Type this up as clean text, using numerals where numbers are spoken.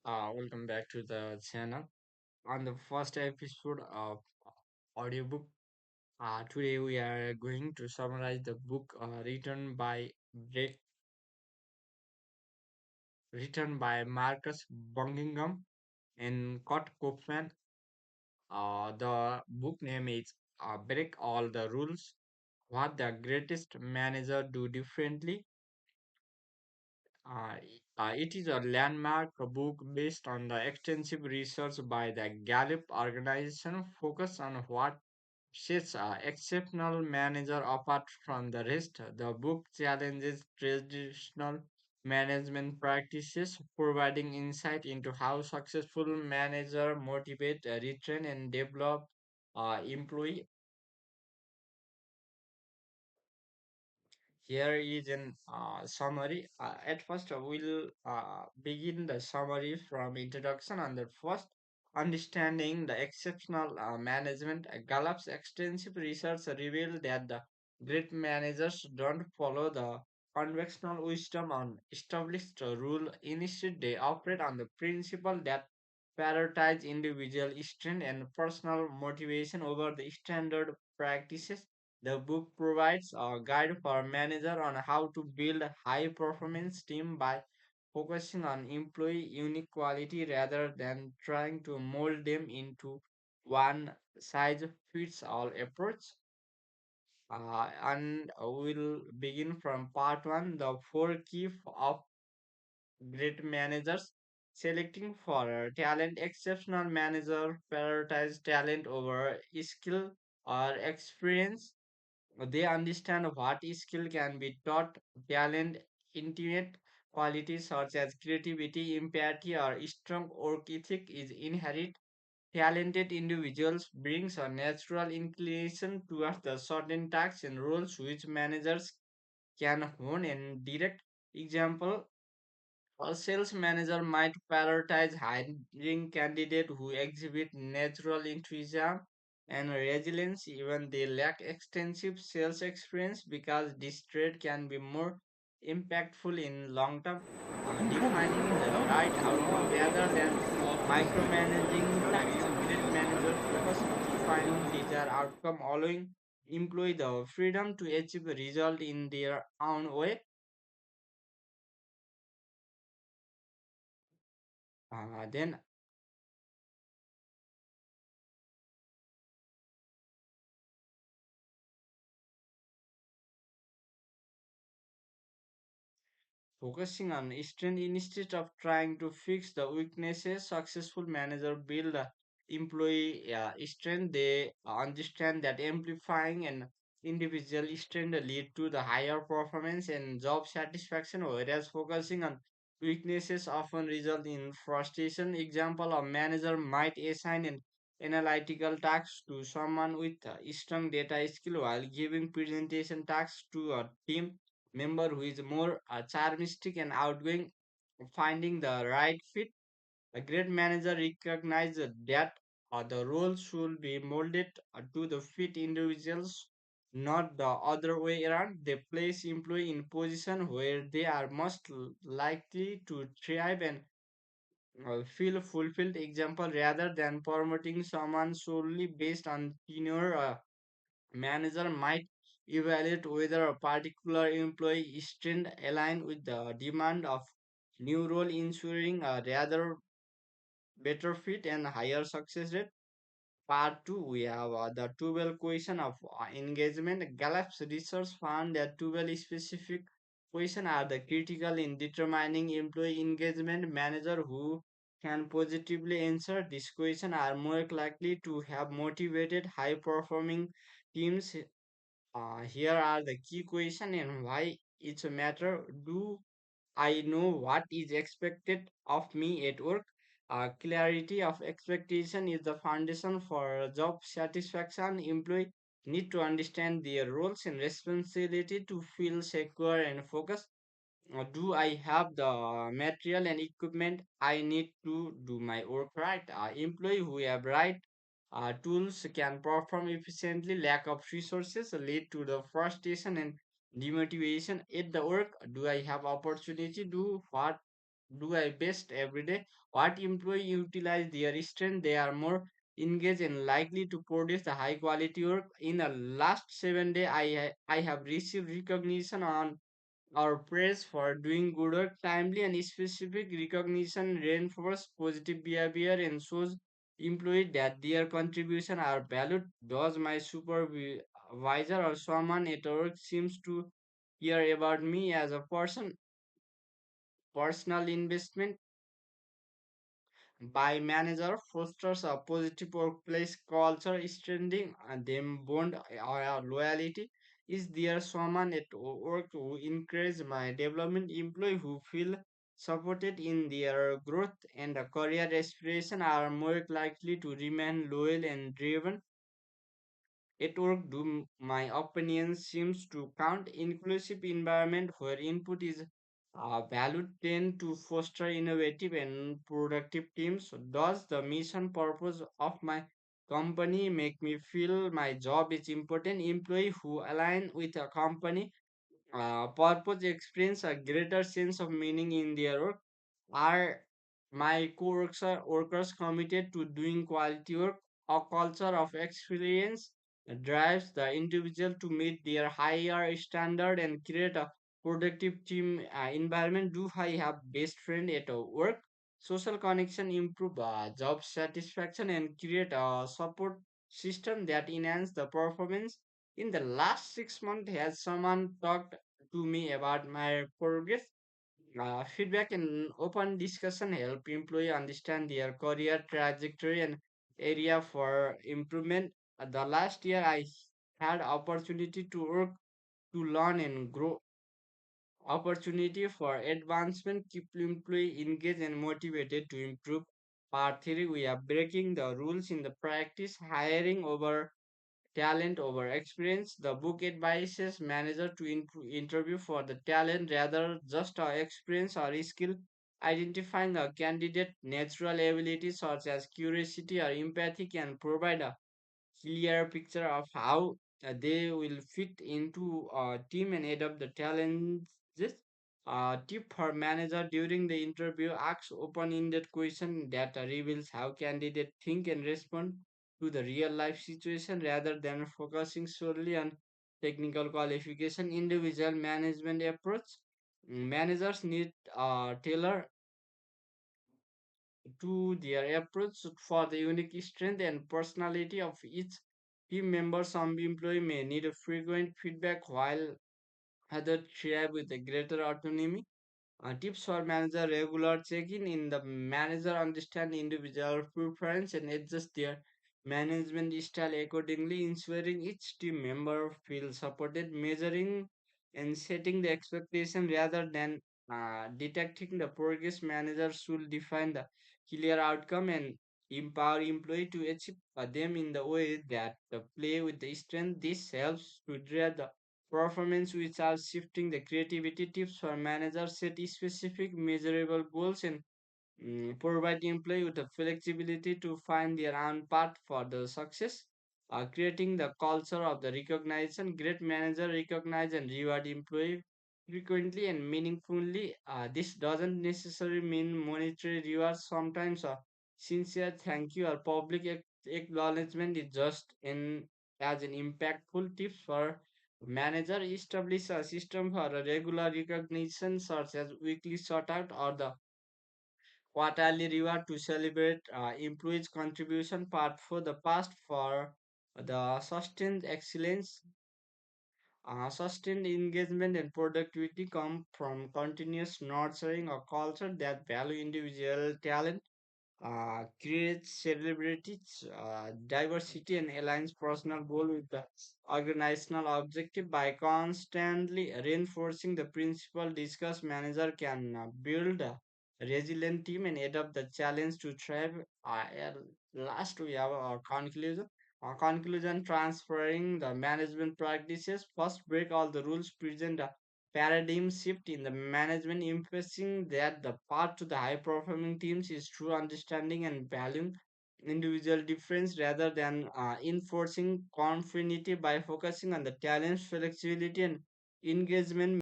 Welcome back to the channel. On the first episode of Audiobook, today we are going to summarize the book written by Marcus Bungingham and Scott Kaufman. The book name is Break All the Rules: What the Greatest Manager Do Differently. Uh, it is a landmark book based on the extensive research by the Gallup organization focused on what sets an exceptional manager apart from the rest. The book challenges traditional management practices, providing insight into how successful managers motivate, retrain, and develop employee. Here is an summary. At first, we'll begin the summary from introduction on the first understanding the exceptional management. Gallup's extensive research revealed that the great managers don't follow the conventional wisdom on established rule. Instead, they operate on the principle that prioritize individual strength and personal motivation over the standard practices. The book provides a guide for manager on how to build a high performance team by focusing on employee unique quality rather than trying to mold them into one size fits all approach. And we'll begin from part one, the four of great managers. Selecting for talent, exceptional manager prioritize talent over skill or experience. They understand what skill can be taught, talent, intimate qualities such as creativity, empathy, or strong work ethic is inherent. Talented individuals brings a natural inclination towards the certain tasks and roles which managers can hone and direct. Example, a sales manager might prioritize hiring candidates who exhibit natural enthusiasm and resilience even they lack extensive sales experience because this trait can be more impactful in long term, defining the right outcome rather than micromanaging tasks. Great managers focus on defining desired outcome, allowing employee the freedom to achieve a result in their own way. Then focusing on strength instead of trying to fix the weaknesses, successful manager build employee strength. They understand that amplifying an individual strength lead to the higher performance and job satisfaction, whereas focusing on weaknesses often result in frustration. Example, a manager might assign an analytical task to someone with strong data skill while giving presentation tasks to a team member who is more charmistic and outgoing. Finding the right fit, a great manager recognizes that the role should be molded to the fit individuals, not the other way around. They place employee in position where they are most likely to thrive and feel fulfilled. Example, rather than promoting someone solely based on tenure, manager might evaluate whether a particular employee strength align with the demand of new role, ensuring a rather better fit and higher success rate. Part 2, we have the 12 question of engagement. Gallup's research found that 12 specific questions are the critical in determining employee engagement. Manager who can positively answer this question are more likely to have motivated, high performing teams. Here are the key question and why it's a matter. Do I know what is expected of me at work? Clarity of expectation is the foundation for job satisfaction. Employee need to understand their roles and responsibility to feel secure and focused. Do I have the material and equipment I need to do my work right? Employee who have right tools can perform efficiently. Lack of resources lead to the frustration and demotivation at the work. Do I have opportunity to do what do I best every day? What employee utilize their strength? They are more engaged and likely to produce the high quality work. In the last 7 days, I have received recognition on or praise for doing good work. Timely and specific recognition reinforce positive behavior and shows employee that their contribution are valued. Does my supervisor or someone at work seems to care about me as a person? Personal investment by manager fosters a positive workplace culture, strengthening them bond or loyalty. Is there someone at work who encourage my development? Employee who feel supported in their growth and career aspiration are more likely to remain loyal and driven at work. Do my opinion seems to count? Inclusive environment where input is valued tend to foster innovative and productive teams. Does the mission purpose of my company make me feel my job is important? Employee who align with a company purpose experience a greater sense of meaning in their work. Are my workers committed to doing quality work? A culture of experience drives the individual to meet their higher standard and create a productive team environment. Do I have best friend at work? Social connection improve job satisfaction and create a support system that enhance the performance. In the last 6 months, has someone talked to me about my progress? Feedback and open discussion help employee understand their career trajectory and area for improvement. The last year I had opportunity to work to learn and grow. Opportunity for advancement keep employee engaged and motivated to improve. Part 3, we are breaking the rules in the practice, hiring over talent over experience. The book advises manager to interview for the talent rather just experience or skill, identifying a candidate natural abilities such as curiosity or empathy can provide a clear picture of how they will fit into a team and adapt the challenges. Tip for manager during the interview: ask open-ended question that reveals how candidate think and respond to the real life situation rather than focusing solely on technical qualification. Individual management approach: managers need tailor to their approach for the unique strength and personality of each team member. Some employee may need a frequent feedback while others thrive with a greater autonomy. Tips for manager: regular check-in in the manager understand individual preference and adjust their management style accordingly, ensuring each team member feels supported. Measuring and setting the expectation rather than detecting the progress. Manager should define the clear outcome and empower employee to achieve them in the way that play with the strength. This helps to drive the performance which are shifting the creativity. Tips for managers: set specific measurable goals and provide employee with the flexibility to find their own path for the success. Creating the culture of the recognition: great manager recognize and reward employee frequently and meaningfully. This doesn't necessarily mean monetary rewards. Sometimes a sincere thank you or public acknowledgement is just in as an impactful. Tips for manager: establish a system for a regular recognition such as weekly shout out or the quarterly reward to celebrate employees' contribution. Part for the past for the sustained excellence. Sustained engagement and productivity come from continuous nurturing a culture that value individual talent, creates celebrities, diversity, and aligns personal goal with the organizational objective. By constantly reinforcing the principle discussed, manager can build a resilient team and adapt the challenge to thrive. Last, we have our conclusion. Conclusion: transferring the management practices. First, break all the rules, present a paradigm shift in the management, emphasizing that the path to the high performing teams is through understanding and valuing individual difference rather than enforcing conformity. By focusing on the talents, flexibility, and engagement,